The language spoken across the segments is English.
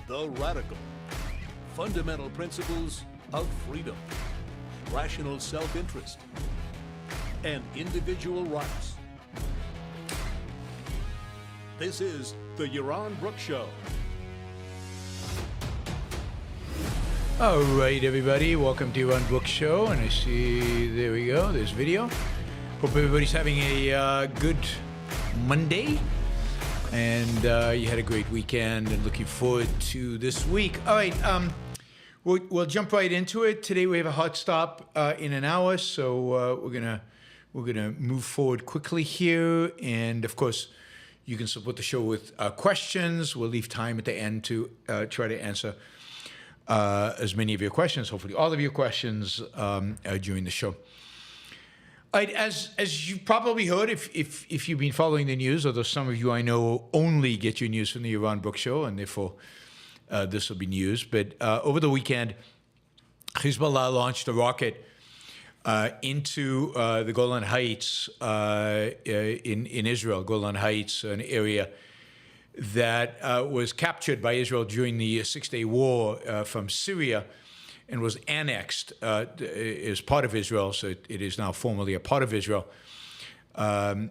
the radical, fundamental principles of freedom, rational self-interest, and individual rights. This is the Yaron Brook Show. All right, everybody, welcome to Yaron Brook Show. And I see, there we go, there's video. Hope everybody's having a good Monday. And you had a great weekend and looking forward to this week. All right, we'll jump right into it. Today we have a hot stop in an hour, so we're gonna move forward quickly here. And of course, you can support the show with questions. We'll leave time at the end to try to answer as many of your questions, hopefully all of your questions during the show. All right, as you probably heard, if you've been following the news, although some of you I know only get your news from the Yaron Brook Show, and therefore this will be news. But over the weekend, Hezbollah launched a rocket into the Golan Heights in Israel. Golan Heights, an area that was captured by Israel during the Six-Day War from Syria and was annexed as part of Israel, so it is now formally a part of Israel. So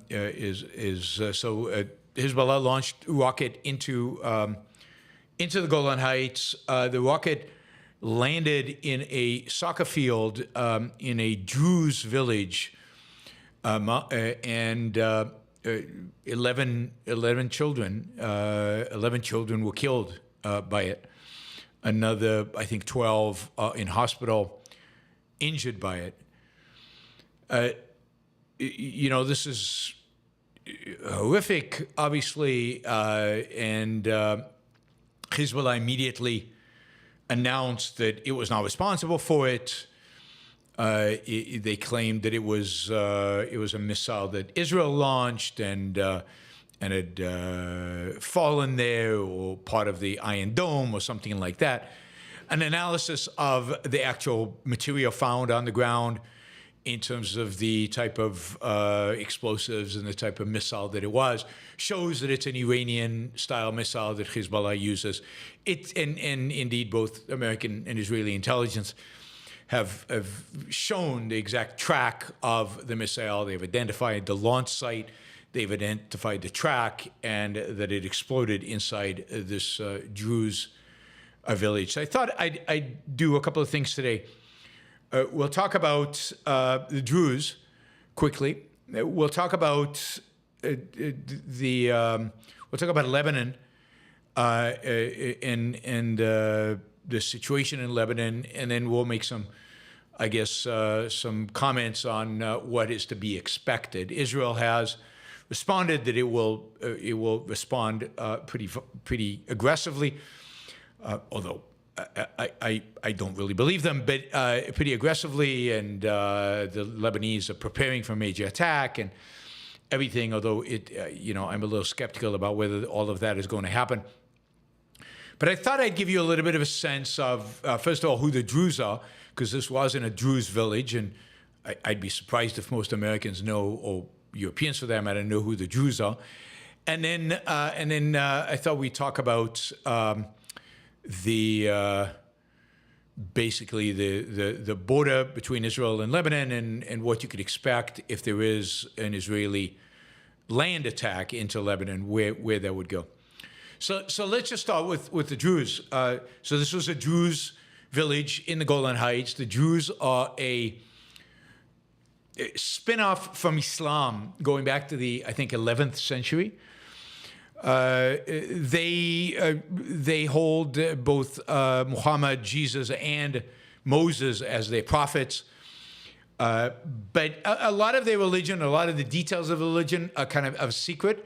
Hezbollah launched a rocket into the Golan Heights. The rocket landed in a soccer field in a Druze village, and 11 children were killed by it. Another, I think, 12 in hospital, injured by it. This is horrific, obviously, and Hezbollah immediately announced that it was not responsible for it. They claimed that it was a missile that Israel launched and had fallen there, or part of the Iron Dome or something like that. An analysis of the actual material found on the ground in terms of the type of explosives and the type of missile that it was shows that it's an Iranian-style missile that Hezbollah uses. And indeed, both American and Israeli intelligence have shown the exact track of the missile. They've identified the launch site. They've identified the track, and that it exploded inside this Druze village. So I thought I'd do a couple of things today. We'll talk about the Druze quickly. We'll talk about we'll talk about Lebanon and the situation in Lebanon, and then we'll make some comments on what is to be expected. Israel has responded that it will respond pretty aggressively, although I don't really believe them, but pretty aggressively, and the Lebanese are preparing for a major attack and everything. Although I'm a little skeptical about whether all of that is going to happen. But I thought I'd give you a little bit of a sense of, first of all, who the Druze are, because this was in a Druze village, and I'd be surprised if most Americans know, or Europeans for that matter, know who the Druze are. And then I thought we'd talk about basically the border between Israel and Lebanon, and what you could expect if there is an Israeli land attack into Lebanon, where that would go. So let's just start with the Druze. So this was a Druze village in the Golan Heights. The Druze are a spin-off from Islam going back to the, I think, 11th century. They hold both Muhammad, Jesus, and Moses as their prophets. But a lot of their religion, a lot of the details of the religion are kind of secret.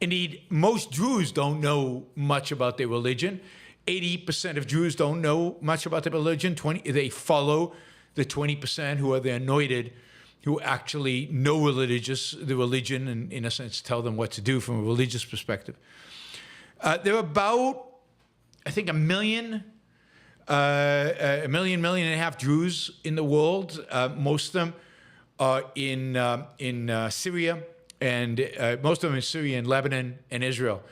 Indeed, most Druze don't know much about their religion. 80% of Jews don't know much about their religion. They follow the 20% who are the anointed, who actually know the religion, and in a sense tell them what to do from a religious perspective. There are about, I think, a million and a half Jews in the world. Most of them are in Syria, and most of them in Syria and Lebanon and Israel.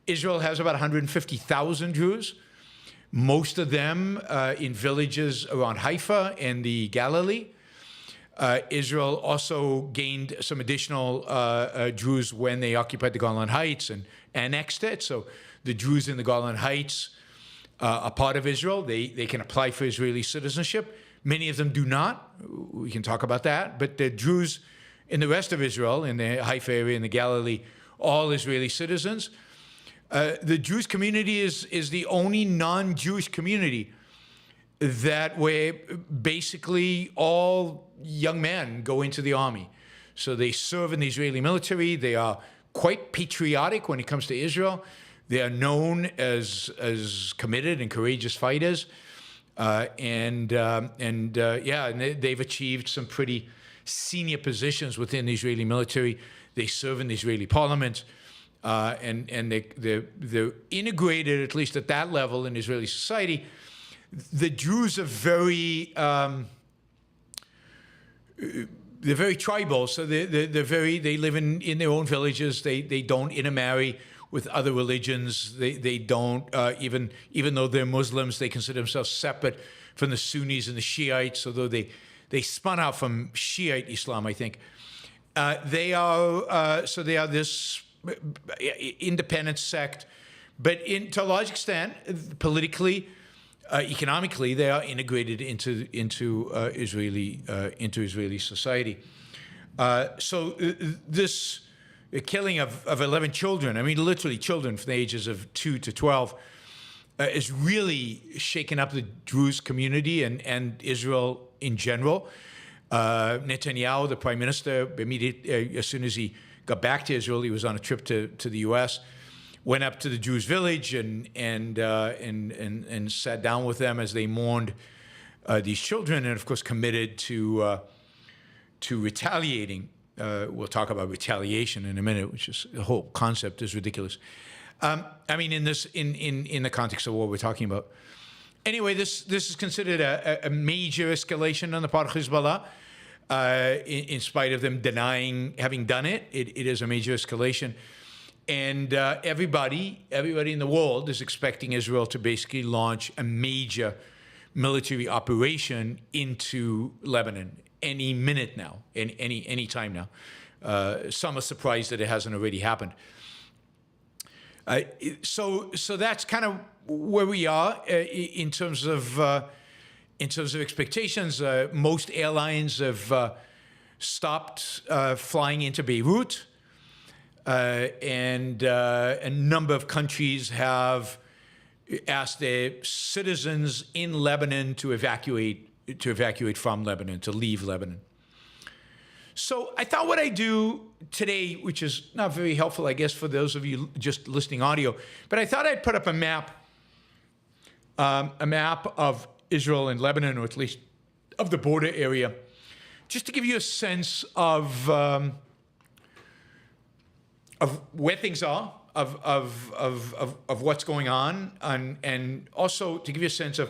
Israel has about 150,000 Jews. most of them in villages around Haifa and the Galilee. Israel also gained some additional Jews when they occupied the Golan Heights and annexed it. So the Jews in the Golan Heights are part of Israel. They can apply for Israeli citizenship. Many of them do not. We can talk about that. But the Jews in the rest of Israel, in the Haifa area, in the Galilee, all Israeli citizens. The Jewish community is the only non-Jewish community that where basically all young men go into the army. So they serve in the Israeli military. They are quite patriotic when it comes to Israel. They are known as committed and courageous fighters. And they've achieved some pretty senior positions within the Israeli military. They serve in the Israeli parliament. And they're integrated, at least at that level, in Israeli society. The Jews are very they're very tribal, so they live in their own villages. They don't intermarry with other religions. They don't even though they're Muslims, they consider themselves separate from the Sunnis and the Shiites, although they spun out from Shiite Islam, I think. They are this independent sect, but to a large extent, politically, economically, they are integrated into Israeli society. So this killing of 11 children, I mean, literally children from the ages of 2 to 12, is really shaken up the Jewish community and Israel in general. Netanyahu, the prime minister, immediately as soon as he got back to Israel, he was on a trip to the U.S., went up to the Jewish village and sat down with them as they mourned these children, and of course committed to retaliating. We'll talk about retaliation in a minute, which is the whole concept is ridiculous. I mean, in the context of what we're talking about. Anyway, this is considered a major escalation on the part of Hezbollah. In spite of them denying having done it, it is a major escalation. And everybody in the world is expecting Israel to basically launch a major military operation into Lebanon any minute now, any time now. Some are surprised that it hasn't already happened. So that's kind of where we are in terms of expectations. Most airlines have stopped flying into Beirut. And a number of countries have asked their citizens in Lebanon to evacuate from Lebanon, to leave Lebanon. So I thought what I do today, which is not very helpful, I guess, for those of you just listening audio, but I thought I'd put up a map of Israel and Lebanon, or at least of the border area, just to give you a sense of where things are, of what's going on, and also to give you a sense of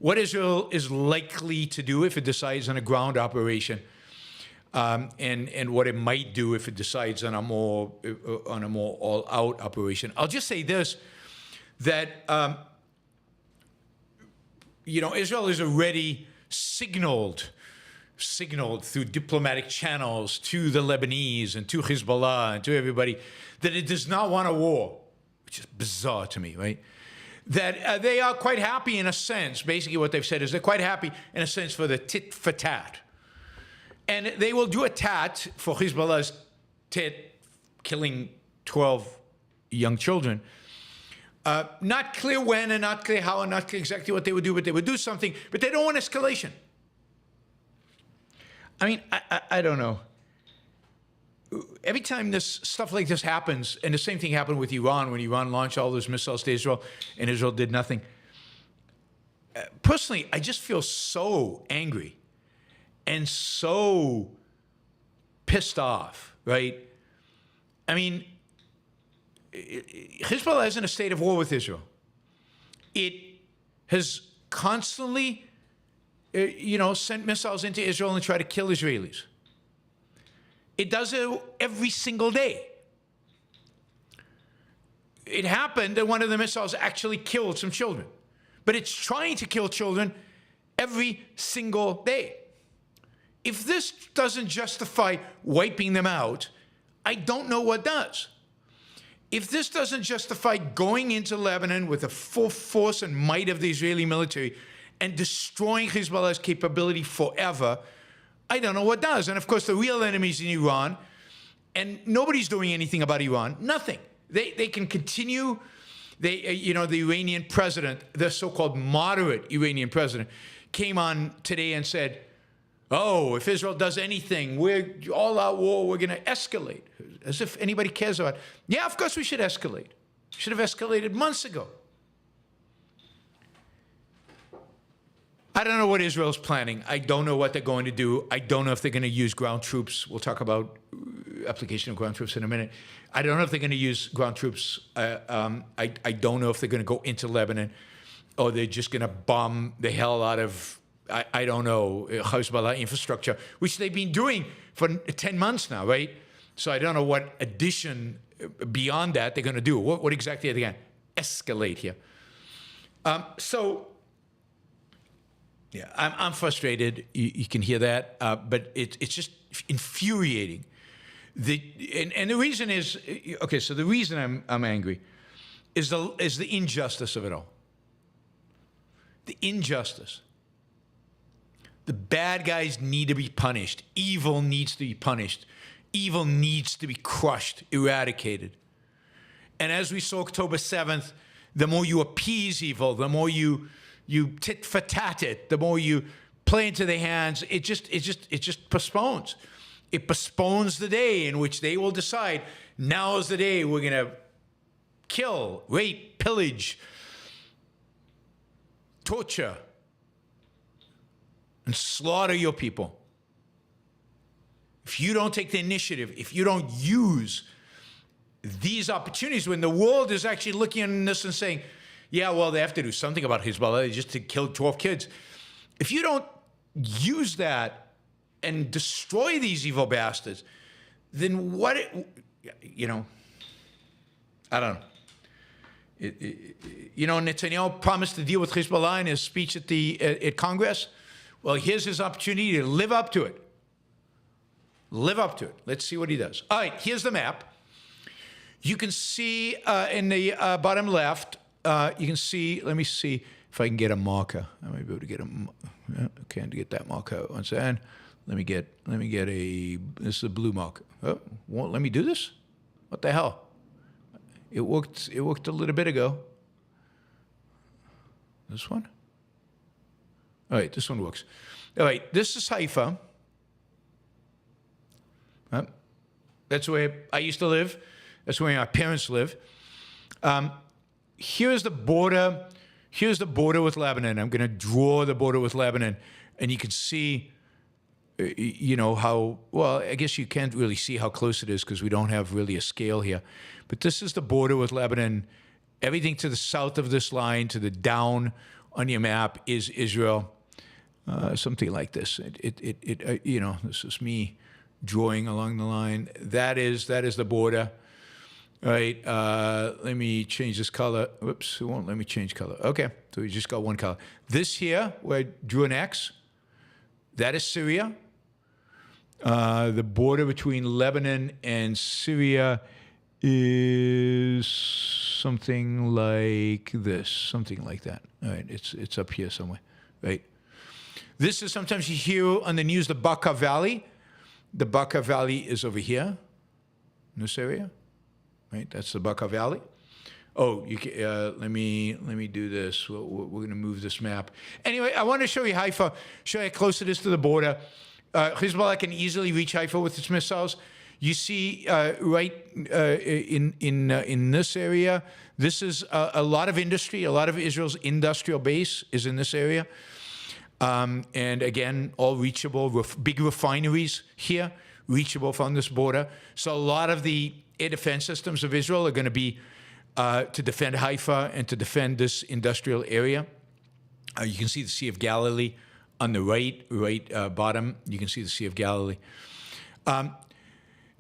what Israel is likely to do if it decides on a ground operation, and what it might do if it decides on a more all-out operation. I'll just say this, that Israel has already signaled through diplomatic channels to the Lebanese and to Hezbollah and to everybody that it does not want a war, which is bizarre to me, right? That they are quite happy in a sense. Basically what they've said is they're quite happy in a sense for the tit for tat. And they will do a tat for Hezbollah's tit, killing 12 young children. Not clear when and not clear how and not clear exactly what they would do, but they would do something, but they don't want escalation. I mean, I don't know. Every time this stuff like this happens, and the same thing happened with Iran when Iran launched all those missiles to Israel and Israel did nothing. Personally, I just feel so angry and so pissed off, right? I mean, Hezbollah is in a state of war with Israel. It has constantly sent missiles into Israel and try to kill Israelis. It does it every single day. It happened that one of the missiles actually killed some children. but it's trying to kill children every single day. If this doesn't justify wiping them out, I don't know what does. If this doesn't justify going into Lebanon with the full force and might of the Israeli military and destroying Hezbollah's capability forever, I don't know what does. And of course, the real enemies in Iran, and nobody's doing anything about Iran, nothing. They can continue. The Iranian president, the so-called moderate Iranian president, came on today and said, oh, if Israel does anything, we're all out war, we're going to escalate. As if anybody cares about it. Yeah, of course we should escalate. Should have escalated months ago. I don't know what Israel's planning. I don't know what they're going to do. I don't know if they're going to use ground troops. We'll talk about application of ground troops in a minute. I don't know if they're going to use ground troops. I don't know if they're going to go into Lebanon or they're just going to bomb the hell out of, I don't know, Hezbollah infrastructure, which they've been doing for 10 months now, right? So I don't know what addition beyond that they're going to do. What exactly are they going to escalate here? Yeah, I'm frustrated. You can hear that, but it's just infuriating. And the reason is, okay, so the reason I'm angry is the injustice of it all. The injustice. The bad guys need to be punished. Evil needs to be punished. Evil needs to be crushed, eradicated. And as we saw October 7th, the more you appease evil, the more you tit for tat it, the more you play into their hands, it just postpones. It postpones the day in which they will decide, now is the day we're going to kill, rape, pillage, torture, and slaughter your people. If you don't take the initiative, if you don't use these opportunities when the world is actually looking at this and saying, yeah, well, they have to do something about Hezbollah just to kill 12 kids. If you don't use that and destroy these evil bastards, then what, I don't know. Netanyahu promised to deal with Hezbollah in his speech at Congress. Well, here's his opportunity to live up to it. Live up to it. Let's see what he does. All right, here's the map. You can see in the bottom left, you can see, let me see if I can get a marker. I might be able to get can't get that marker. One second. Let me get this is a blue marker. Oh, won't let me do this? What the hell? It worked a little bit ago. This one? All right, this one works. All right, this is Haifa. That's where I used to live. That's where our parents live. Here's the border. Here's the border with Lebanon. I'm going to draw the border with Lebanon, and you can see, how, well, I guess you can't really see how close it is because we don't have really a scale here. But this is the border with Lebanon. Everything to the south of this line, to the down on your map, is Israel. Something like this. This is me drawing along the line. That is the border. All right, let me change this color. Whoops, it won't let me change color. Okay, so we just got one color. This here, where I drew an X, that is Syria. The border between Lebanon and Syria is something like this, something like that. All right, it's up here somewhere, right? This is sometimes you hear on the news the Bekaa Valley. The Bekaa Valley is over here, in this area, right? That's the Bekaa Valley. Oh, you can, let me do this. We're going to move this map. Anyway, I want to show you Haifa, show you how close it is to the border. Hezbollah can easily reach Haifa with its missiles. You see right in this area, this is a lot of industry. A lot of Israel's industrial base is in this area. And again, all reachable, big refineries here, reachable from this border. So a lot of the air defense systems of Israel are going to be to defend Haifa and to defend this industrial area. You can see the Sea of Galilee on the right bottom. You can see the Sea of Galilee.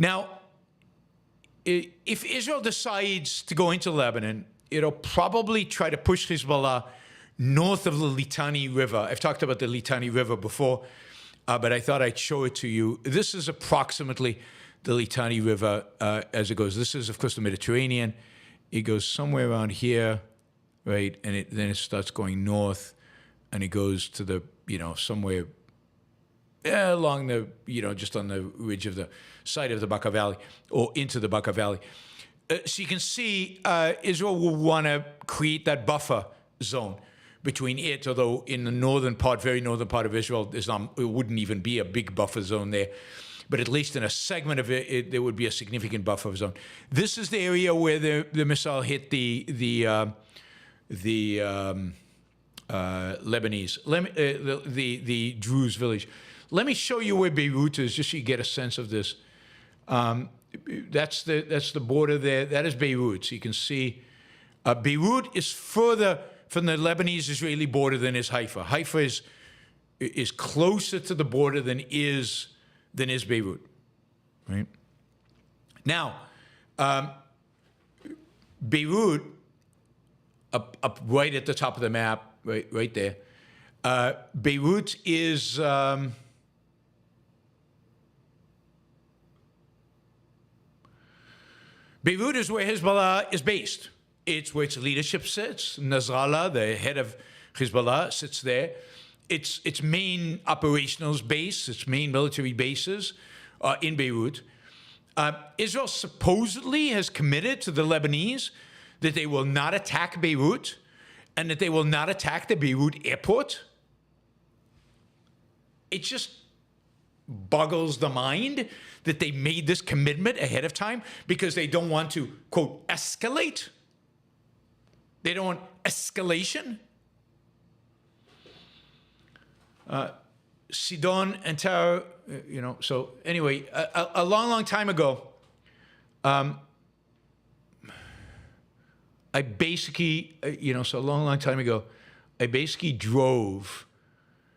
Now, if Israel decides to go into Lebanon, it'll probably try to push Hezbollah north of the Litani River. I've talked about the Litani River before, but I thought I'd show it to you. This is approximately the Litani River as it goes. This is, of course, the Mediterranean. It goes somewhere around here, right? And then it starts going north, and it goes to the, somewhere along the, just on the ridge of the side of the Bekaa Valley, or into the Bekaa Valley. So you can see Israel will want to create that buffer zone between it, although in the northern part, very northern part of Israel, it wouldn't even be a big buffer zone there. But at least in a segment of it, there would be a significant buffer zone. This is the area where the missile hit the Lebanese, the Druze village. Let me show you where Beirut is, just so you get a sense of this. That's the border there. That is Beirut. So you can see Beirut is further from the Lebanese-Israeli border than is Haifa. Haifa is closer to the border than is Beirut, right? Now, Beirut, up right at the top of the map, right there. Beirut is Beirut is where Hezbollah is based. It's where its leadership sits. Nasrallah, the head of Hezbollah, sits there. Its main operational base, its main military bases in Beirut. Israel supposedly has committed to the Lebanese that they will not attack Beirut and that they will not attack the Beirut airport. It just boggles the mind that they made this commitment ahead of time because they don't want to, quote, escalate. They don't want escalation. Sidon and Tyre, so anyway, a long time ago, I basically, so a long time ago, I basically drove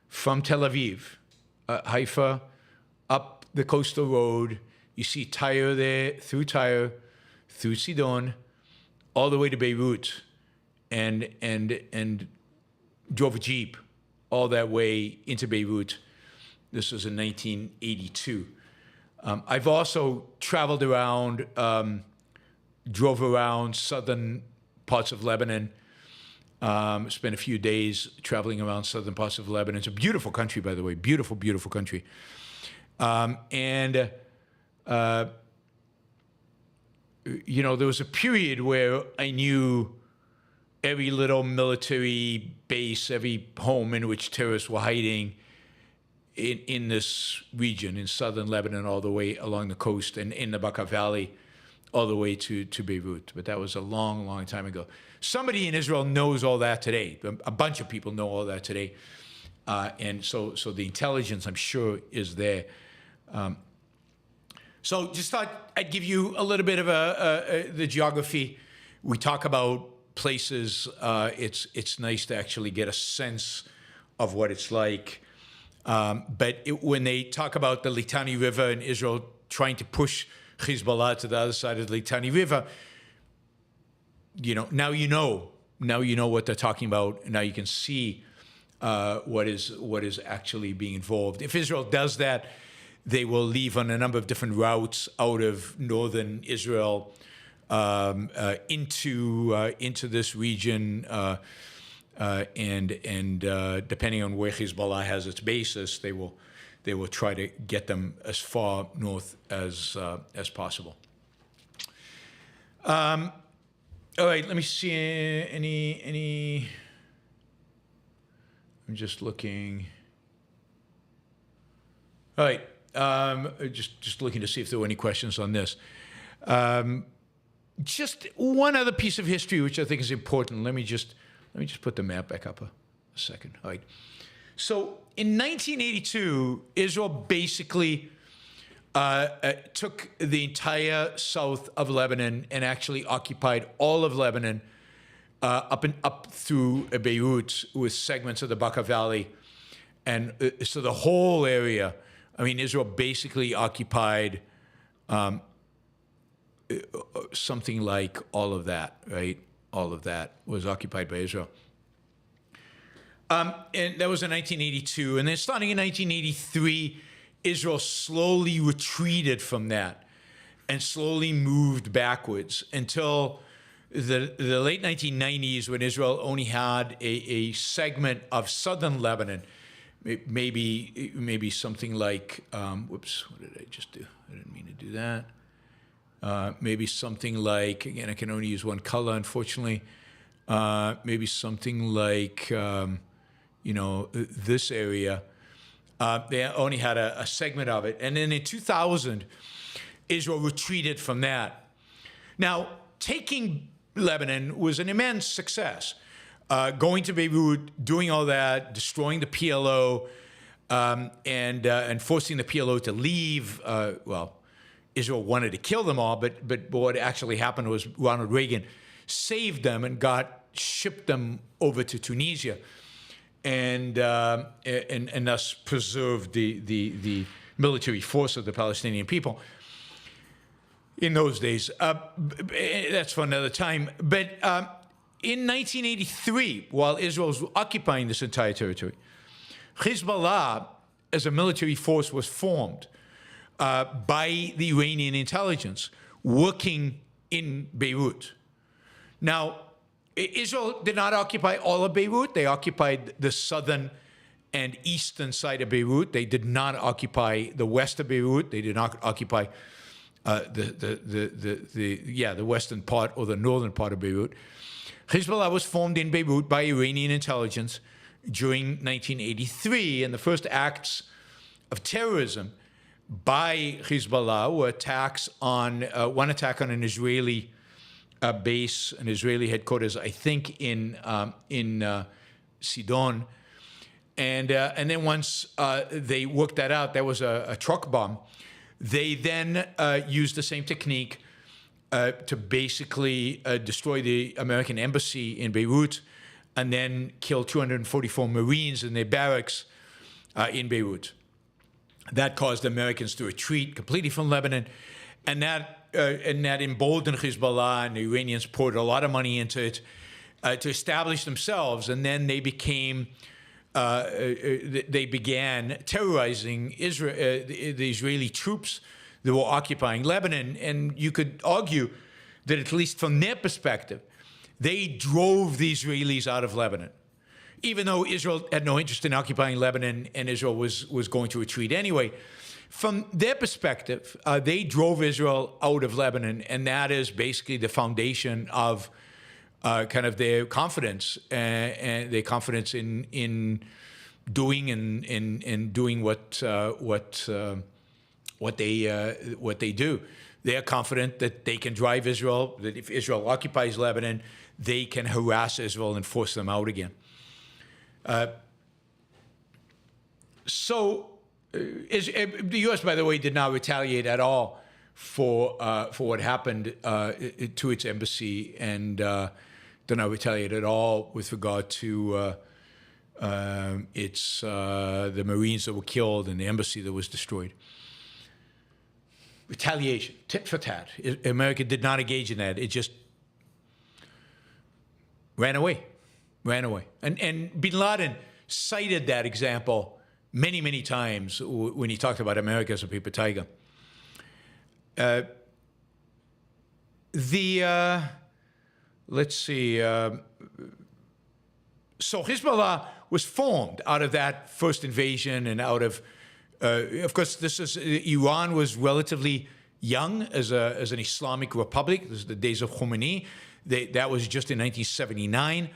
from Tel Aviv, Haifa, up the coastal road. You see Tyre there, through Sidon, all the way to Beirut, and drove a Jeep all that way into Beirut. This was in 1982. I've also traveled around, drove around southern parts of Lebanon, spent a few days traveling around southern parts of Lebanon. It's a beautiful country, by the way, beautiful, beautiful country. There was a period where I knew every little military base, every home in which terrorists were hiding in this region, in southern Lebanon, all the way along the coast and in the Bekaa Valley, all the way to Beirut. But that was a long, long time ago. Somebody in Israel knows all that today. A bunch of people know all that today. And so the intelligence, I'm sure, is there. So just thought I'd give you a little bit of the geography. We talk about places. It's nice to actually get a sense of what it's like. But when they talk about the Litani River and Israel trying to push Hezbollah to the other side of the Litani River, now you know what they're talking about. Now you can see what is actually being involved. If Israel does that, they will leave on a number of different routes out of northern Israel into this region, and depending on where Hezbollah has its bases, they will try to get them as far north as possible. All right, let me see any. I'm just looking. All right, just looking to see if there were any questions on this. Just one other piece of history which I think is important. Let me just put the map back up a second. All right. So in 1982, Israel basically took the entire south of Lebanon and actually occupied all of Lebanon up through Beirut with segments of the Bekaa Valley. And so the whole area, Israel basically occupied something like all of that, right? All of that was occupied by Israel. And that was in 1982. And then starting in 1983, Israel slowly retreated from that and slowly moved backwards until the late 1990s, when Israel only had a segment of southern Lebanon, maybe something like, whoops, what did I just do? I didn't mean to do that. Maybe something like, again, I can only use one color, unfortunately. Maybe something like, this area. They only had a segment of it. And then in 2000, Israel retreated from that. Now, taking Lebanon was an immense success. Going to Beirut, doing all that, destroying the PLO, and forcing the PLO to leave. Israel wanted to kill them all, but what actually happened was Ronald Reagan saved them and shipped them over to Tunisia, and thus preserved the military force of the Palestinian people. In those days, that's for another time. But in 1983, while Israel was occupying this entire territory, Hezbollah, as a military force, was formed by the Iranian intelligence, working in Beirut. Now, Israel did not occupy all of Beirut. They occupied the southern and eastern side of Beirut. They did not occupy the west of Beirut. They did not occupy the western part or the northern part of Beirut. Hezbollah was formed in Beirut by Iranian intelligence during 1983, and the first acts of terrorism by Hezbollah were attacks on one attack on an Israeli base, an Israeli headquarters, I think in Sidon, and then once they worked that out, there was a truck bomb. They then used the same technique to basically destroy the American embassy in Beirut, and then kill 244 Marines in their barracks in Beirut. That caused the Americans to retreat completely from Lebanon, and that emboldened Hezbollah, and the Iranians poured a lot of money into it to establish themselves, and then they began terrorizing Israel, the Israeli troops that were occupying Lebanon. And you could argue that, at least from their perspective, they drove the Israelis out of Lebanon, even though Israel had no interest in occupying Lebanon and Israel was going to retreat anyway. From their perspective, they drove Israel out of Lebanon, and that is basically the foundation of kind of their confidence and their confidence in doing and doing what they do. They are confident that they can drive Israel, that if Israel occupies Lebanon, they can harass Israel and force them out again. The U.S., by the way, did not retaliate at all for what happened to its embassy, and did not retaliate at all with regard to the Marines that were killed and the embassy that was destroyed. Retaliation, tit for tat. America did not engage in that. It just ran away. And bin Laden cited that example many, many times when he talked about America as a paper tiger. Let's see. So Hezbollah was formed out of that first invasion, and out of course, Iran was relatively young as an Islamic republic. This is the days of Khomeini. That was just in 1979.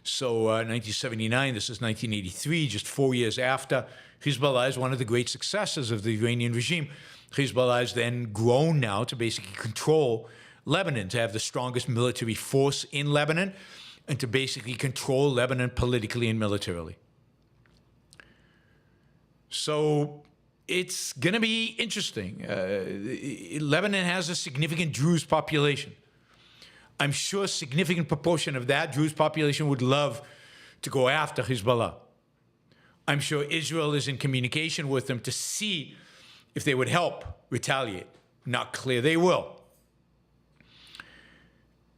So 1979, this is 1983, just 4 years after. Hezbollah is one of the great successes of the Iranian regime. Hezbollah has then grown now to basically control Lebanon, to have the strongest military force in Lebanon, and to basically control Lebanon politically and militarily. So it's going to be interesting. Lebanon has a significant Druze population. I'm sure a significant proportion of that Druze population would love to go after Hezbollah. I'm sure Israel is in communication with them to see if they would help retaliate. Not clear they will.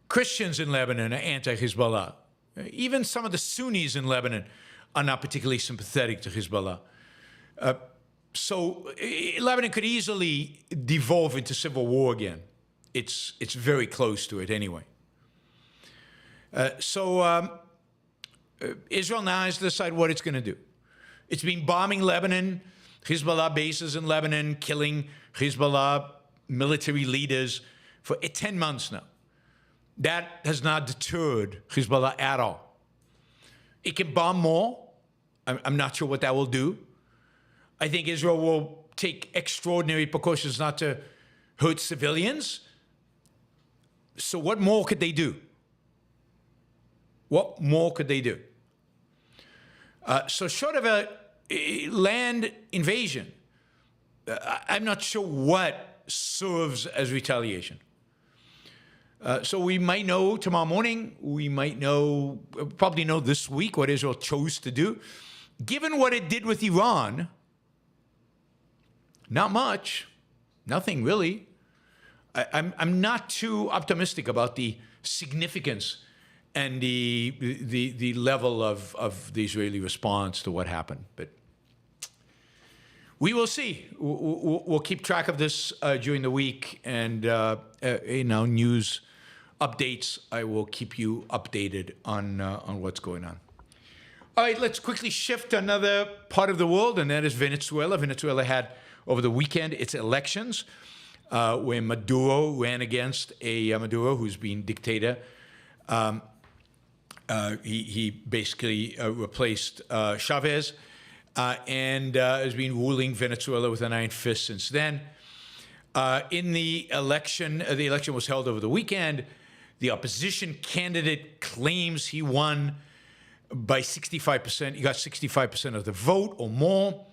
Christians in Lebanon are anti-Hezbollah. Even some of the Sunnis in Lebanon are not particularly sympathetic to Hezbollah. So Lebanon could easily devolve into civil war again. It's very close to it anyway. Israel now has to decide what it's going to do. It's been bombing Lebanon, Hezbollah bases in Lebanon, killing Hezbollah military leaders for 10 months now. That has not deterred Hezbollah at all. It can bomb more. I'm not sure what that will do. I think Israel will take extraordinary precautions not to hurt civilians. So what more could they do? What more could they do? So short of a land invasion, I'm not sure what serves as retaliation. So we might know tomorrow morning, we might know, probably know this week what Israel chose to do. Given what it did with Iran, not much, nothing really. I'm not too optimistic about the significance and the level of the Israeli response to what happened. But we will see. We'll keep track of this during the week, and news updates. I will keep you updated on what's going on. All right, let's quickly shift to another part of the world, and that is Venezuela. Venezuela had over the weekend its elections, where Maduro ran against Maduro who's been dictator. He basically replaced Chavez and has been ruling Venezuela with an iron fist since then. In the election was held over the weekend. The opposition candidate claims he won by 65%. He got 65% of the vote or more.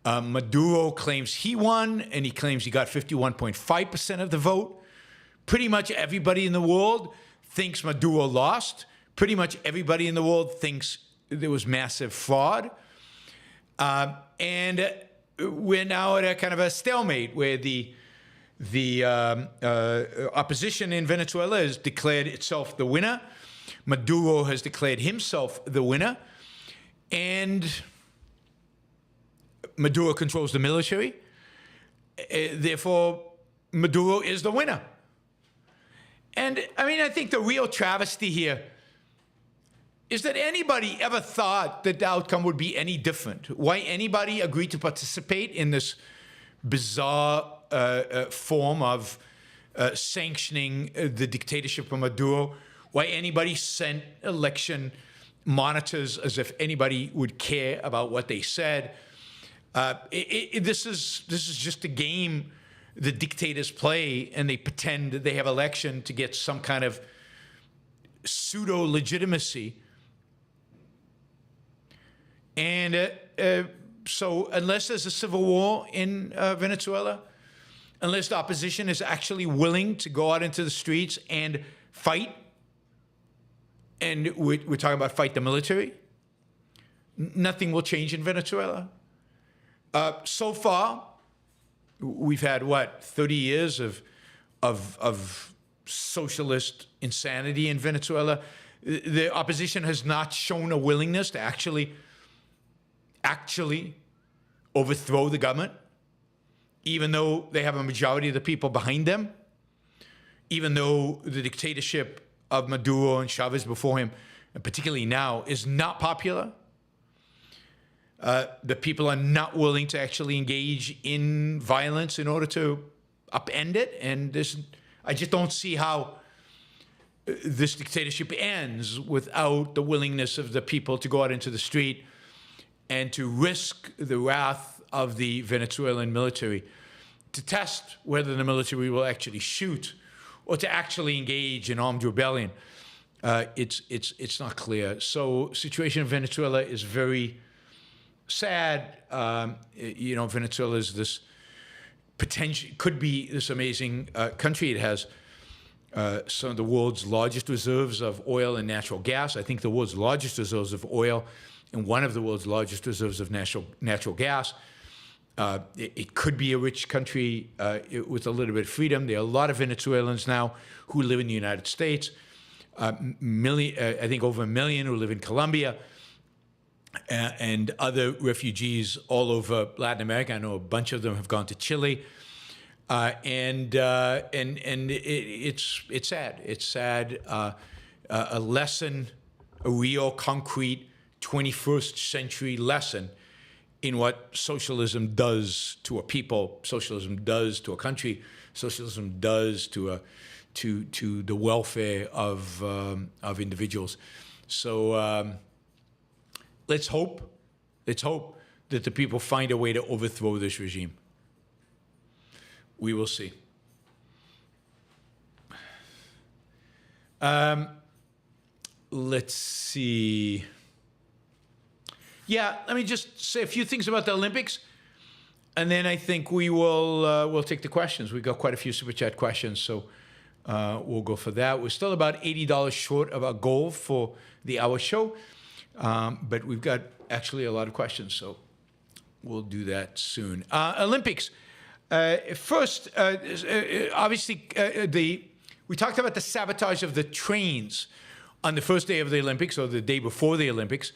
Maduro claims he won, and he claims he got 51.5% of the vote. Pretty much everybody in the world thinks Maduro lost. Pretty much everybody in the world thinks there was massive fraud. And we're now at a kind of a stalemate where the opposition in Venezuela has declared itself the winner. Maduro has declared himself the winner. And Maduro controls the military. Therefore, Maduro is the winner. And I think the real travesty here is that anybody ever thought that the outcome would be any different. Why anybody agreed to participate in this bizarre form of sanctioning the dictatorship of Maduro. Why anybody sent election monitors as if anybody would care about what they said. This is just a game the dictators play, and they pretend that they have election to get some kind of pseudo-legitimacy. And so unless there's a civil war in Venezuela, unless the opposition is actually willing to go out into the streets and fight, and we're talking about fight the military, nothing will change in Venezuela. So far, we've had, 30 years of socialist insanity in Venezuela. The opposition has not shown a willingness to actually overthrow the government, even though they have a majority of the people behind them, even though the dictatorship of Maduro and Chavez before him, and particularly now, is not popular. The people are not willing to actually engage in violence in order to upend it. And I just don't see how this dictatorship ends without the willingness of the people to go out into the street and to risk the wrath of the Venezuelan military, to test whether the military will actually shoot or to actually engage in armed rebellion. It's not clear. So situation in Venezuela is very sad. Venezuela is this potential, could be this amazing country. It has some of the world's largest reserves of oil and natural gas. I think the world's largest reserves of oil and one of the world's largest reserves of natural gas. It could be a rich country with a little bit of freedom. There are a lot of Venezuelans now who live in the United States. I think over 1 million who live in Colombia. and other refugees all over Latin America. I know a bunch of them have gone to Chile, and it's sad. It's sad. A lesson, a real, concrete 21st century lesson in what socialism does to a people, socialism does to a country, socialism does to the welfare of individuals. So let's hope that the people find a way to overthrow this regime. We will see. Let's see. Yeah, let me just say a few things about the Olympics, and then I think we will we'll take the questions. We've got quite a few Super Chat questions, so we'll go for that. We're still about $80 short of our goal for the hour show, but we've got actually a lot of questions, so we'll do that soon. Olympics. First, obviously, we talked about the sabotage of the trains on the first day of the Olympics, or the day before the Olympics,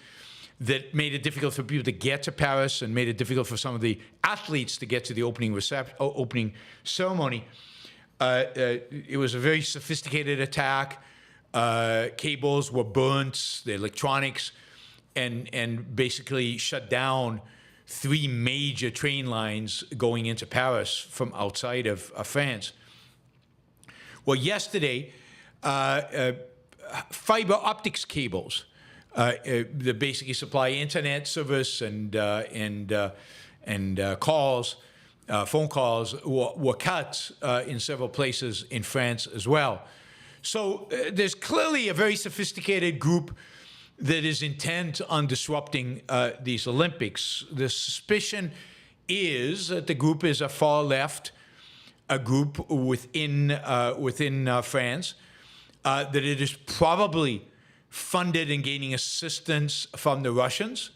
that made it difficult for people to get to Paris and made it difficult for some of the athletes to get to the opening ceremony. It was a very sophisticated attack. Cables were burnt, the electronics, and basically shut down 3 major train lines going into Paris from outside of France. Well, yesterday, fiber optics cables that basically supply internet service and calls, phone calls, were cut in several places in France as well. So there's clearly a very sophisticated group that is intent on disrupting these Olympics. The suspicion is that the group is a far left, a group within France, that it is probably funded and gaining assistance from the Russians.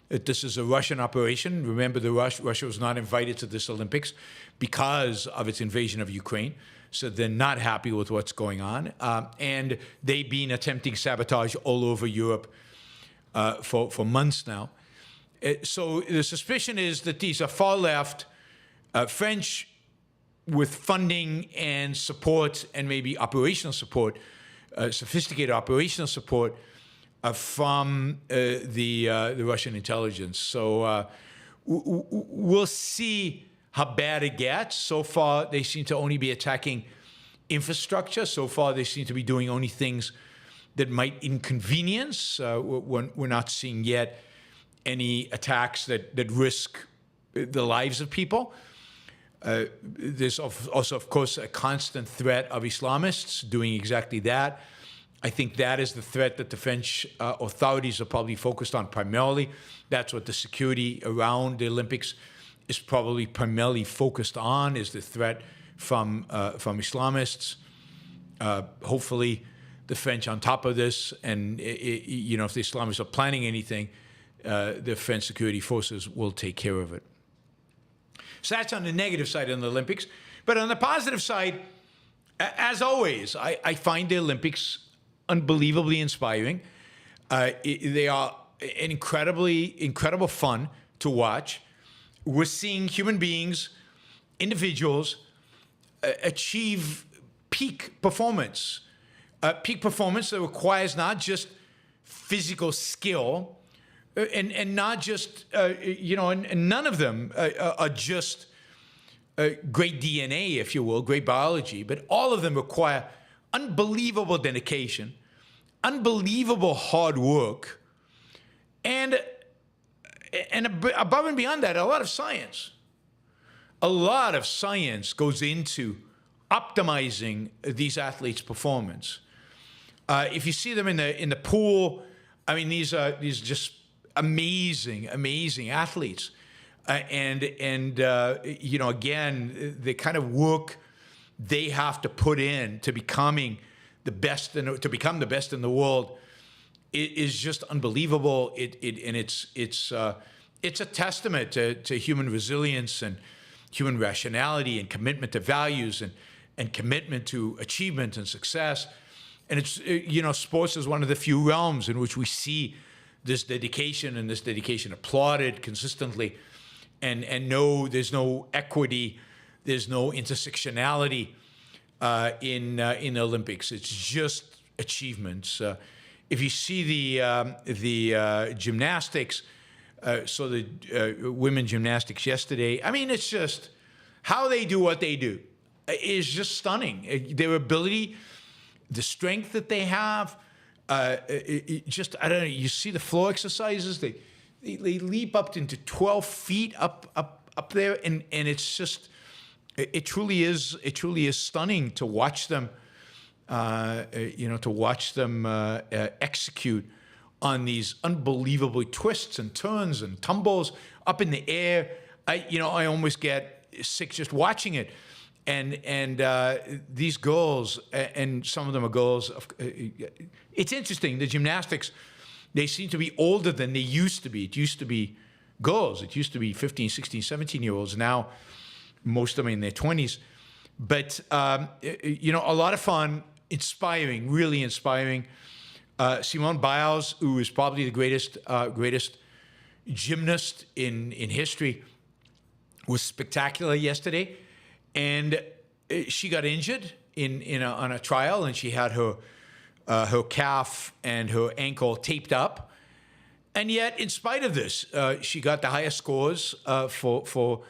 That this is a Russian operation. Remember, Russia was not invited to this Olympics because of its invasion of Ukraine. So they're not happy with what's going on. And they've been attempting sabotage all over Europe for months now. So the suspicion is that these are far left, French with funding and support and maybe operational support, sophisticated operational support from the Russian intelligence. So we'll see how bad it gets. So far, they seem to only be attacking infrastructure. So far, they seem to be doing only things that might inconvenience. We're not seeing yet any attacks that risk the lives of people. There's also, of course, a constant threat of Islamists doing exactly that. I think that is the threat that the French authorities are probably focused on primarily. That's what the security around the Olympics is probably primarily focused on, is the threat from Islamists. Hopefully, the French on top of this, and if the Islamists are planning anything, the French security forces will take care of it. So that's on the negative side of the Olympics. But on the positive side, as always, I find the Olympics unbelievably inspiring. They are an incredible fun to watch. We're seeing human beings, individuals, achieve peak performance that requires not just physical skill, and not just, and none of them are just great DNA, if you will, great biology, but all of them require unbelievable dedication, unbelievable hard work, and above and beyond that, a lot of science. A lot of science goes into optimizing these athletes' performance. If you see them in the pool, I mean, these just amazing athletes, and again, the kind of work they have to put in to become the best in the world is just unbelievable. It's a testament to human resilience and human rationality and commitment to values and commitment to achievement and success. And it's sports is one of the few realms in which we see this dedication, and this dedication applauded consistently, and no, there's no equity, there's no intersectionality in the Olympics. It's just achievements. If you see the gymnastics, so the women gymnastics yesterday, I mean, it's just how they do what they do is just stunning. Their ability, the strength that they have, just, I don't know, you see the floor exercises, they leap up into 12 feet up there, and it's just, it truly is stunning to watch them, execute on these unbelievable twists and turns and tumbles up in the air. I almost get sick just watching it. And these girls, and some of them are girls, it's interesting, the gymnastics, they seem to be older than they used to be. It used to be girls. It used to be 15, 16, 17-year-olds. Now, most of them are in their 20s. But, a lot of fun, inspiring, really inspiring. Simone Biles, who is probably the greatest gymnast in history, was spectacular yesterday. And she got injured on a trial, and she had her calf and her ankle taped up. And yet, in spite of this, she got the highest scores for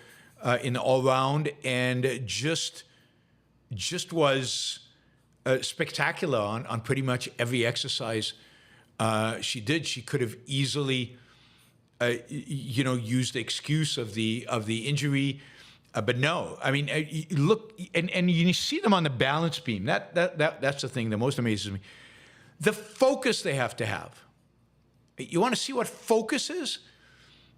in the all-round, and just was spectacular on pretty much every exercise she did. She could have easily, used the excuse of the injury. But no, I mean, look, and you see them on the balance beam. That's the thing that most amazes me. The focus they have to have. You want to see what focus is?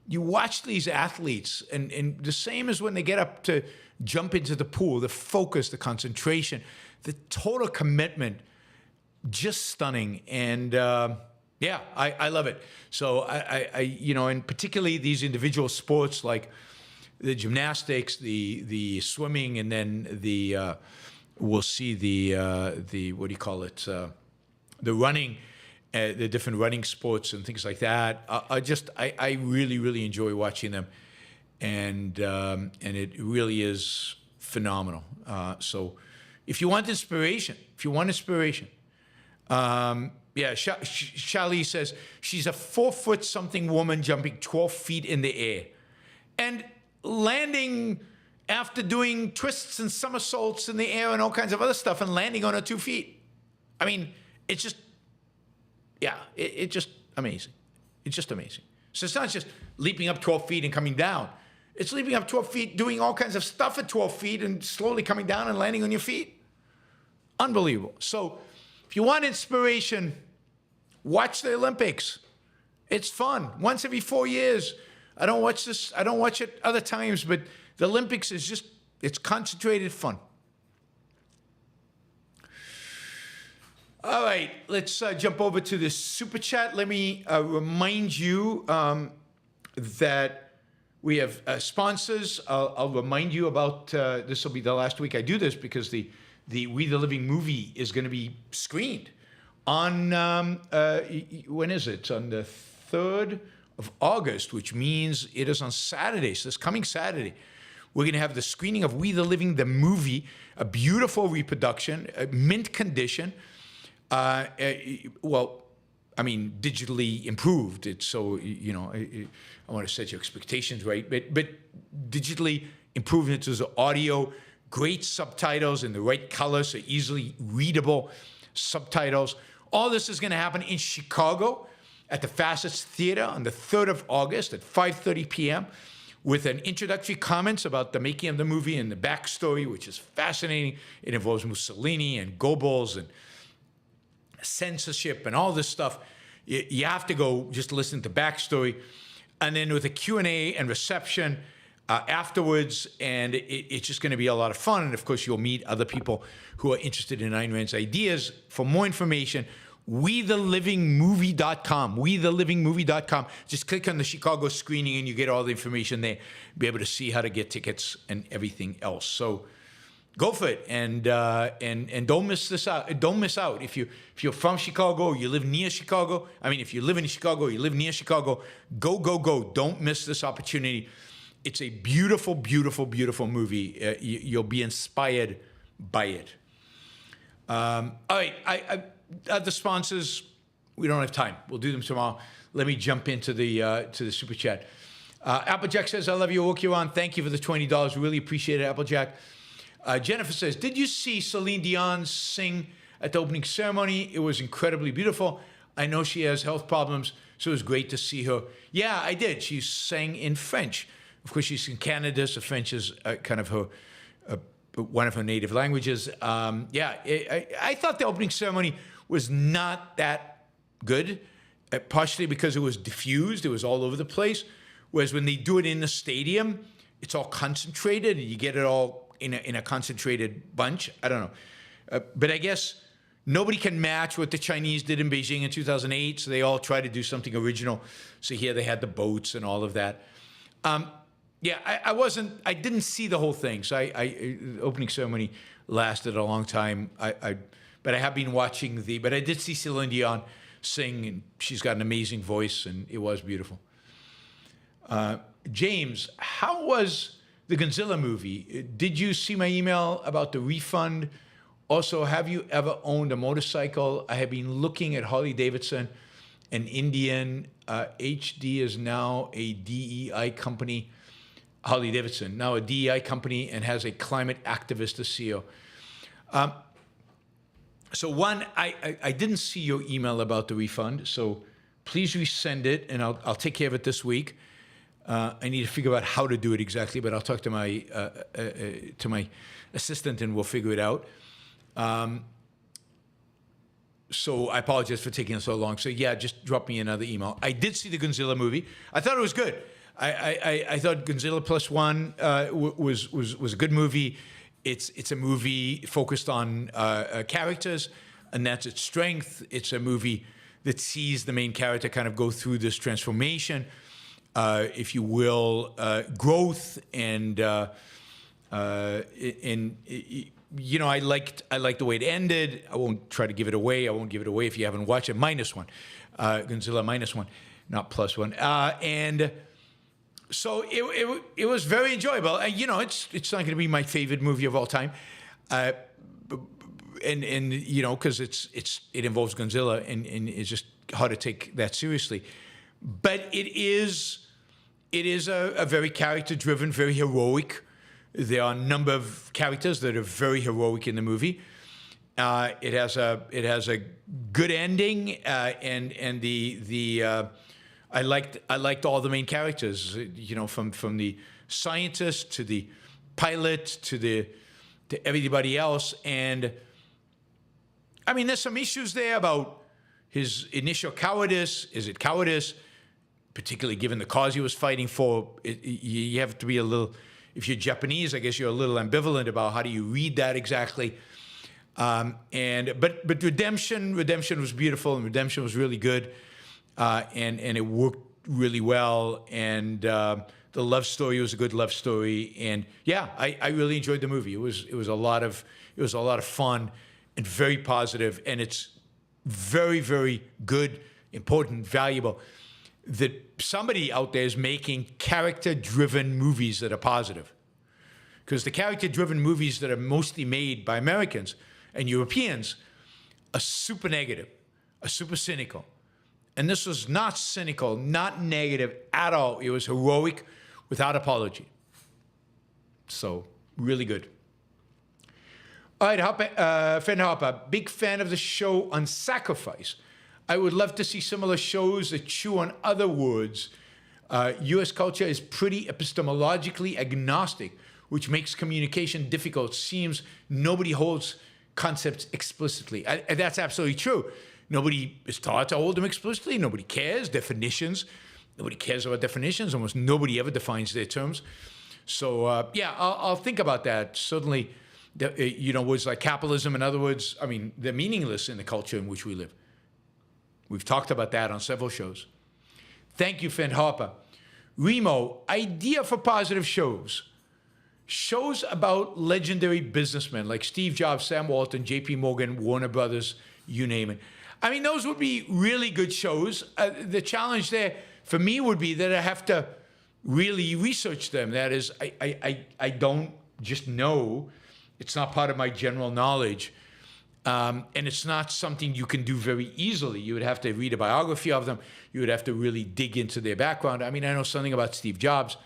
You watch these athletes, and the same as when they get up to jump into the pool, the focus, the concentration, the total commitment, just stunning. And I love it. So and particularly these individual sports like the gymnastics, the swimming, and then we'll see the what do you call it? The running, the different running sports and things like that. I really, really enjoy watching them, and it really is phenomenal. So if you want inspiration, Shali says she's a 4-foot-something woman jumping 12 feet in the air, and landing after doing twists and somersaults in the air and all kinds of other stuff, and landing on her 2 feet. I mean, it's just, it's just amazing. It's just amazing. So it's not just leaping up 12 feet and coming down. It's leaping up 12 feet, doing all kinds of stuff at 12 feet, and slowly coming down and landing on your feet. Unbelievable. So if you want inspiration, watch the Olympics. It's fun. Once every 4 years. I don't watch this. I don't watch it other times, but the Olympics is just, it's concentrated fun. All right, let's jump over to the Super Chat. Let me remind you that we have sponsors. I'll remind you about, this will be the last week I do this, because the We the Living movie is going to be screened on, when is it? On the 3rd of August, which means it is on Saturday. So this coming Saturday, we're going to have the screening of We the Living, the movie, a beautiful reproduction, mint condition. Digitally improved. It's so, I want to set your expectations right, but digitally improved into the audio, great subtitles in the right color, so easily readable subtitles. All this is going to happen in Chicago at the Facets Theater on the 3rd of August at 5:30 p.m. with an introductory comments about the making of the movie and the backstory, which is fascinating. It involves Mussolini and Goebbels and censorship and all this stuff. You have to go just listen to backstory. And then with a Q&A and reception afterwards, and it's just going to be a lot of fun. And of course, you'll meet other people who are interested in Ayn Rand's ideas. For more information, WeTheLivingMovie.com. WeTheLivingMovie.com. Just click on the Chicago screening and you get all the information there. Be able to see how to get tickets and everything else. So go for it, and don't miss this out. Don't miss out. If you're from Chicago, or you live near Chicago. I mean, if you live in Chicago, or you live near Chicago, go! Don't miss this opportunity. It's a beautiful, beautiful, beautiful movie. You'll be inspired by it. All right, the sponsors. We don't have time. We'll do them tomorrow. Let me jump into the super chat. Applejack says, "I love your work, Yaron. Thank you for the $20. Really appreciate it, Applejack." Jennifer says, "Did you see Celine Dion sing at the opening ceremony? It was incredibly beautiful. I know she has health problems, so it was great to see her." Yeah, I did. She sang in French. Of course, she's in Canada, so French is kind of her one of her native languages. I thought the opening ceremony was not that good, partially because it was diffused. It was all over the place. Whereas when they do it in the stadium, it's all concentrated, and you get it all in a concentrated bunch. I don't know. But I guess nobody can match what the Chinese did in Beijing in 2008, so they all try to do something original. So here they had the boats and all of that. I didn't see the whole thing. So the opening ceremony lasted a long time. But I have been watching but I did see Celine Dion sing, and she's got an amazing voice, and it was beautiful. James, how was the Godzilla movie? Did you see my email about the refund? Also, have you ever owned a motorcycle? I have been looking at Harley Davidson, an Indian. HD is now a DEI company. Harley Davidson, now a DEI company, and has a climate activist as CEO. So one, I didn't see your email about the refund, so please resend it, and I'll take care of it this week. I need to figure out how to do it exactly, but I'll talk to my assistant, and we'll figure it out. So I apologize for taking so long. So yeah, just drop me another email. I did see the Godzilla movie. I thought it was good. I thought Godzilla Plus One was a good movie. It's a movie focused on characters, and that's its strength. It's a movie that sees the main character kind of go through this transformation, if you will, growth, and you know, I liked the way it ended. I won't try to give it away. I won't give it away if you haven't watched it. -1, Godzilla -1, not +1, and. So it was very enjoyable. You know, it's not going to be my favorite movie of all time, and you know, because it involves Godzilla, and it's just hard to take that seriously. But it is a very character-driven, very heroic. There are a number of characters that are very heroic in the movie. It has a good ending, and the I liked all the main characters, you know, from the scientist to the pilot to everybody else. And I mean, there's some issues there about his initial cowardice. Is it cowardice, particularly given the cause he was fighting for? You have to be a little, if you're Japanese, I guess you're a little ambivalent about how do you read that exactly. But redemption was beautiful, and redemption was really good. And it worked really well, and the love story was a good love story, and yeah, I really enjoyed the movie. It was a lot of fun and very positive, and it's very, very good, important, valuable that somebody out there is making character-driven movies that are positive, because the character-driven movies that are mostly made by Americans and Europeans are super negative, are super cynical. And this was not cynical, not negative at all. It was heroic without apology. So, really good. All right, Finn Hopper, big fan of the show onSacrifice. I would love to see similar shows that chew on other words. U.S. culture is pretty epistemologically agnostic, which makes communication difficult. Seems nobody holds concepts explicitly. That's absolutely true. Nobody is taught to hold them explicitly. Nobody cares. Definitions. Nobody cares about definitions. Almost nobody ever defines their terms. So, I'll think about that. Certainly, you know, words like capitalism, in other words, I mean, they're meaningless in the culture in which we live. We've talked about that on several shows. Thank you, Finn Harper. Remo, idea for positive shows. shows about legendary businessmen like Steve Jobs, Sam Walton, J.P. Morgan, Warner Brothers, you name it. I mean, those would be really good shows. The challenge there for me would be that I have to really research them. That is, I don't just know. It's not part of my general knowledge. And it's not something you can do very easily. You would have to read a biography of them. You would have to really dig into their background. I mean, I know something about Steve Jobs.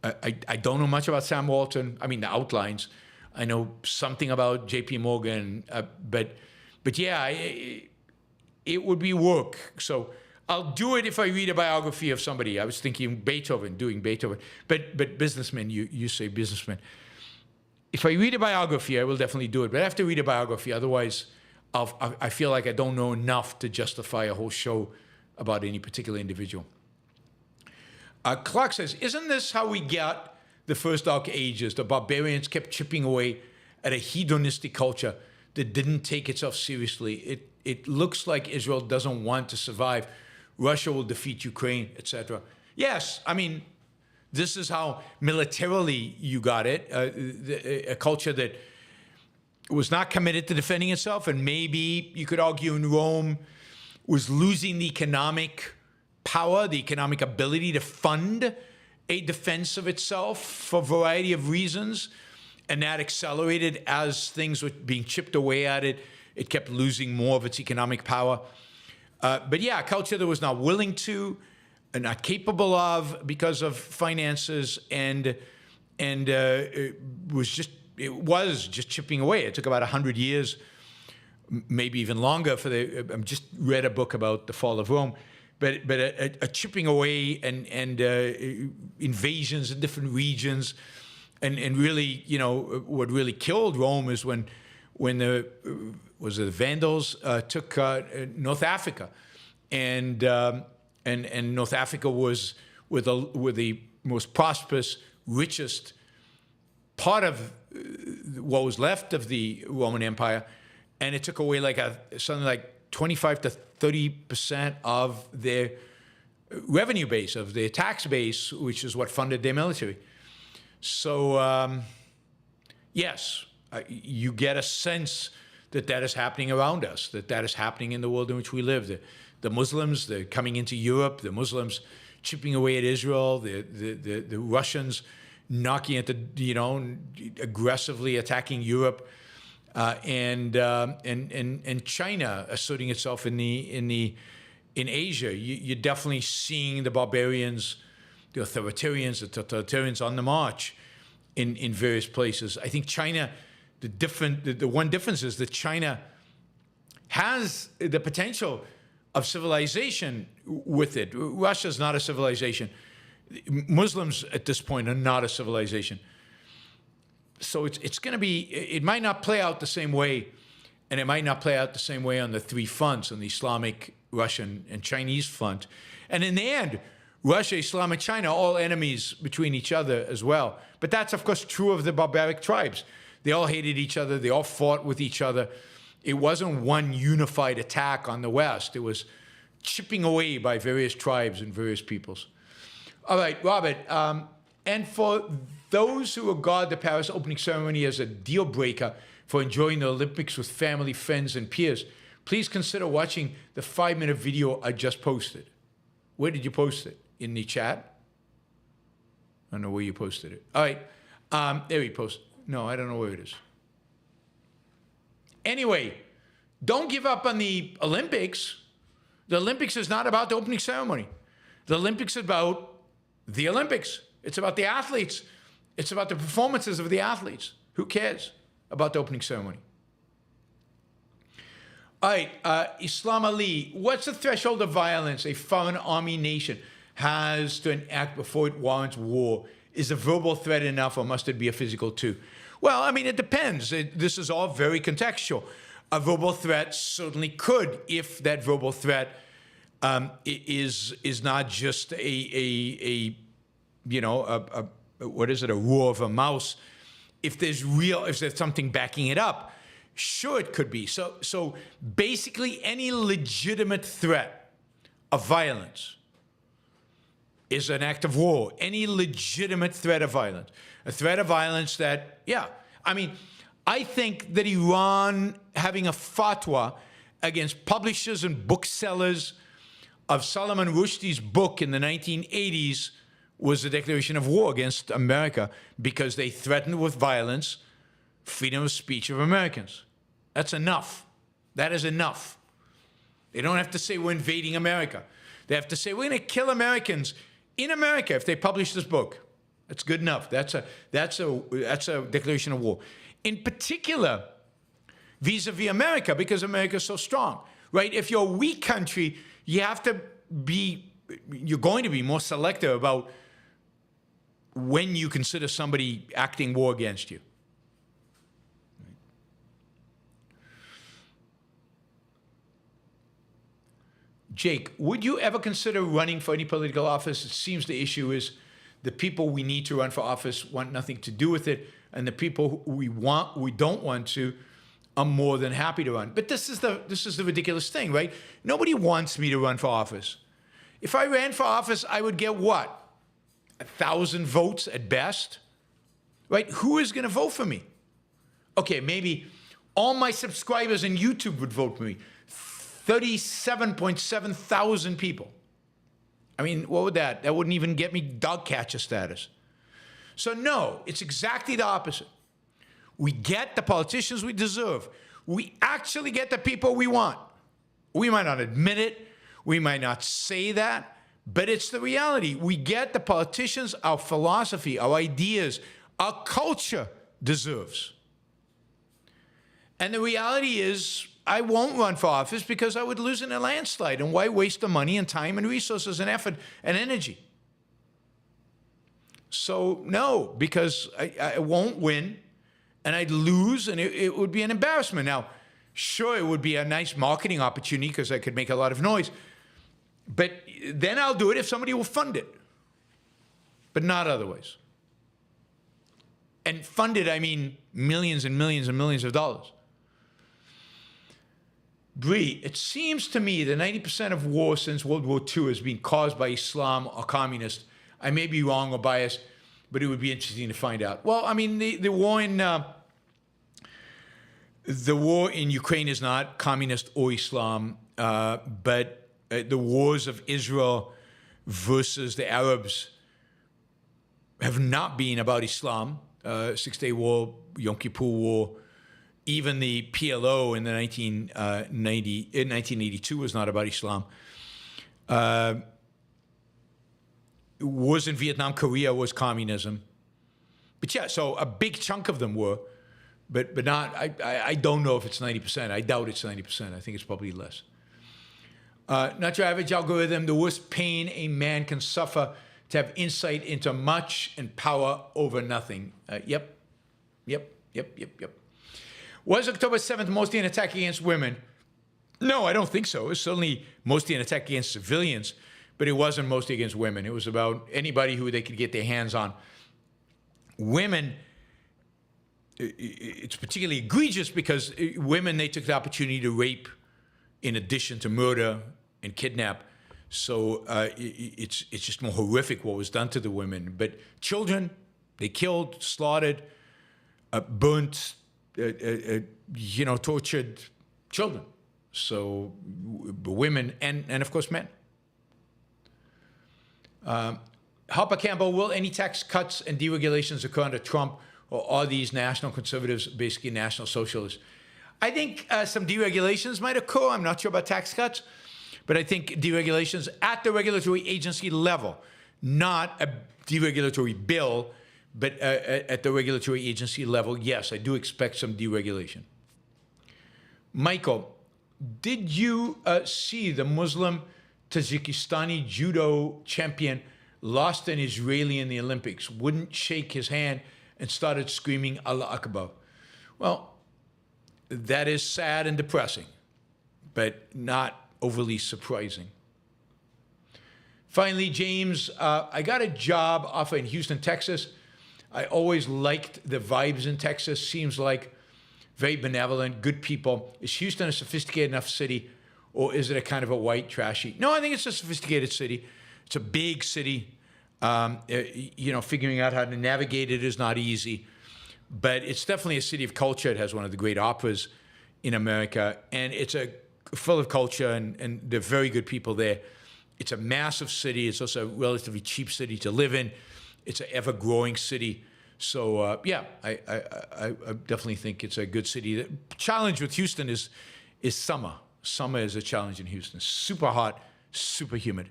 I don't know much about Sam Walton. I mean, the outlines. I know something about J.P. Morgan. But yeah, it would be work. So I'll do it if I read a biography of somebody. I was thinking Beethoven, doing Beethoven. But businessmen, you say businessmen. If I read a biography, I will definitely do it. But I have to read a biography. Otherwise, I feel like I don't know enough to justify a whole show about any particular individual. Clark says, isn't this how we got the first Dark Ages? The barbarians kept chipping away at a hedonistic culture that didn't take itself seriously. It looks like Israel doesn't want to survive. Russia will defeat Ukraine, etc. Yes, I mean, this is how militarily you got it, a culture that was not committed to defending itself, and maybe you could argue in Rome was losing the economic power, the economic ability to fund a defense of itself for a variety of reasons, and that accelerated as things were being chipped away at it. It kept losing more of its economic power. But yeah, a culture that was not willing to, and not capable of because of finances, and it was just chipping away. It took about 100 years, maybe even longer. I just read a book about the fall of Rome, but a chipping away and invasions in different regions, and really, you know, what really killed Rome is when the Vandals took North Africa, and North Africa was with the most prosperous, richest part of what was left of the Roman Empire, and it took away something like 25 to 30% of their revenue base, of their tax base, which is what funded their military. So yes, you get a sense that is happening around us, that is happening in the world in which we live. The Muslims, they're coming into Europe, the Muslims chipping away at Israel, the Russians knocking at aggressively attacking Europe, and China asserting itself in Asia. You're definitely seeing the barbarians, the authoritarians, the totalitarians on the march in various places. I think China, the one difference is that China has the potential of civilization with it. Russia's not a civilization. Muslims at this point are not a civilization. So it's going to be, it might not play out the same way, and it might not play out the same way on the three fronts, on the Islamic, Russian, and Chinese front. And in the end, Russia, Islam, and China are all enemies between each other as well. But that's, of course, true of the barbaric tribes. They all hated each other. They all fought with each other. It wasn't one unified attack on the West. It was chipping away by various tribes and various peoples. All right, Robert, and for those who regard the Paris opening ceremony as a deal breaker for enjoying the Olympics with family, friends, and peers, please consider watching the 5-minute video I just posted. Where did you post it? In the chat? I don't know where you posted it. All right, there he posted. No, I don't know where it is. Anyway, don't give up on the Olympics. The Olympics is not about the opening ceremony. The Olympics is about the Olympics. It's about the athletes. It's about the performances of the athletes. Who cares about the opening ceremony? All right, Islam Ali, what's the threshold of violence a foreign army nation has to enact before it warrants war? Is a verbal threat enough, or must it be a physical too? Well, I mean, it depends. This is all very contextual. A verbal threat certainly could, if that verbal threat is not just a roar of a mouse. If there's something backing it up, sure, it could be. So basically, any legitimate threat of violence is an act of war. Any legitimate threat of violence. A threat of violence that, yeah. I mean, I think that Iran having a fatwa against publishers and booksellers of Salman Rushdie's book in the 1980s was a declaration of war against America because they threatened with violence freedom of speech of Americans. That's enough. That is enough. They don't have to say we're invading America. They have to say we're going to kill Americans in America if they publish this book. That's good enough. That's a declaration of war. In particular, vis-a-vis America, because America is so strong, right? If you're a weak country, you're going to be more selective about when you consider somebody acting war against you. Jake, would you ever consider running for any political office? It seems the issue is the people we need to run for office want nothing to do with it, and the people we don't want to are more than happy to run. But this is the ridiculous thing, right? Nobody wants me to run for office. If I ran for office, I would get what? 1,000 votes at best, right? Who is going to vote for me? Okay, maybe all my subscribers on YouTube would vote for me. 37.7 thousand people. I mean, what would that? That wouldn't even get me dog catcher status. So no, it's exactly the opposite. We get the politicians we deserve. We actually get the people we want. We might not admit it. We might not say that, but it's the reality. We get the politicians our philosophy, our ideas, our culture deserves. And the reality is, I won't run for office because I would lose in a landslide. And why waste the money and time and resources and effort and energy? So no, because I won't win and I'd lose and it would be an embarrassment. Now, sure, it would be a nice marketing opportunity because I could make a lot of noise. But then I'll do it if somebody will fund it. But not otherwise. And fund it, I mean millions and millions and millions of dollars. Bree, it seems to me that 90% of war since World War II has been caused by Islam or communists. I may be wrong or biased, but it would be interesting to find out. Well, I mean, the war in Ukraine is not communist or Islam, but the wars of Israel versus the Arabs have not been about Islam. Six-Day War, Yom Kippur War. Even the PLO in the 1982 was not about Islam. Wars in Vietnam, Korea was communism. But yeah, so a big chunk of them were, but not, I don't know if it's 90%. I doubt it's 90%. I think it's probably less. Not your average algorithm, the worst pain a man can suffer to have insight into much and power over nothing. Yep. Was October 7th mostly an attack against women? No, I don't think so. It was certainly mostly an attack against civilians, but it wasn't mostly against women. It was about anybody who they could get their hands on. Women, it's particularly egregious because women, they took the opportunity to rape in addition to murder and kidnap. So it's just more horrific what was done to the women. But children, they killed, slaughtered, burnt, tortured children. So women and of course men. Harper Campbell, will any tax cuts and deregulations occur under Trump, or are these national conservatives basically national socialists? I think some deregulations might occur. I'm not sure about tax cuts, but I think deregulations at the regulatory agency level, not a deregulatory bill, but at the regulatory agency level, yes, I do expect some deregulation. Michael, did you see the Muslim Tajikistani Judo champion lost an Israeli in the Olympics, wouldn't shake his hand and started screaming Allahu Akbar? Well, that is sad and depressing, but not overly surprising. Finally, James, I got a job offer in Houston, Texas. I always liked the vibes in Texas. Seems like very benevolent, good people. Is Houston a sophisticated enough city, or is it a kind of a white, trashy? No, I think it's a sophisticated city. It's a big city. Figuring out how to navigate it is not easy, but it's definitely a city of culture. It has one of the great operas in America, and it's full of culture, and they're very good people there. It's a massive city. It's also a relatively cheap city to live in. It's an ever-growing city. So, I definitely think it's a good city. The challenge with Houston is summer. Summer is a challenge in Houston. Super hot, super humid.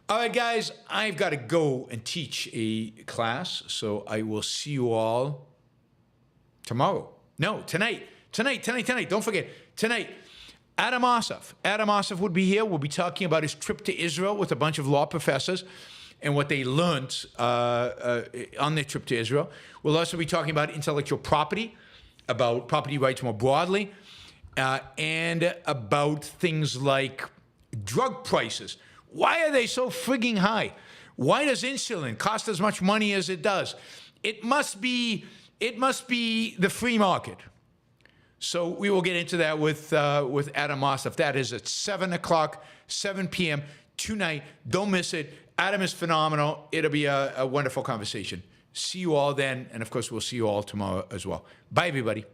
All right, guys, I've got to go and teach a class, so I will see you all tomorrow. No, tonight. Don't forget, tonight. Adam Ossoff would be here. We'll be talking about his trip to Israel with a bunch of law professors and what they learned on their trip to Israel. We'll also be talking about intellectual property, about property rights more broadly, and about things like drug prices. Why are they so frigging high? Why does insulin cost as much money as it does? It must be the free market. So we will get into that with Adam Ossoff. That is at 7 p.m. tonight. Don't miss it. Adam is phenomenal. It'll be a wonderful conversation. See you all then. And, of course, we'll see you all tomorrow as well. Bye, everybody.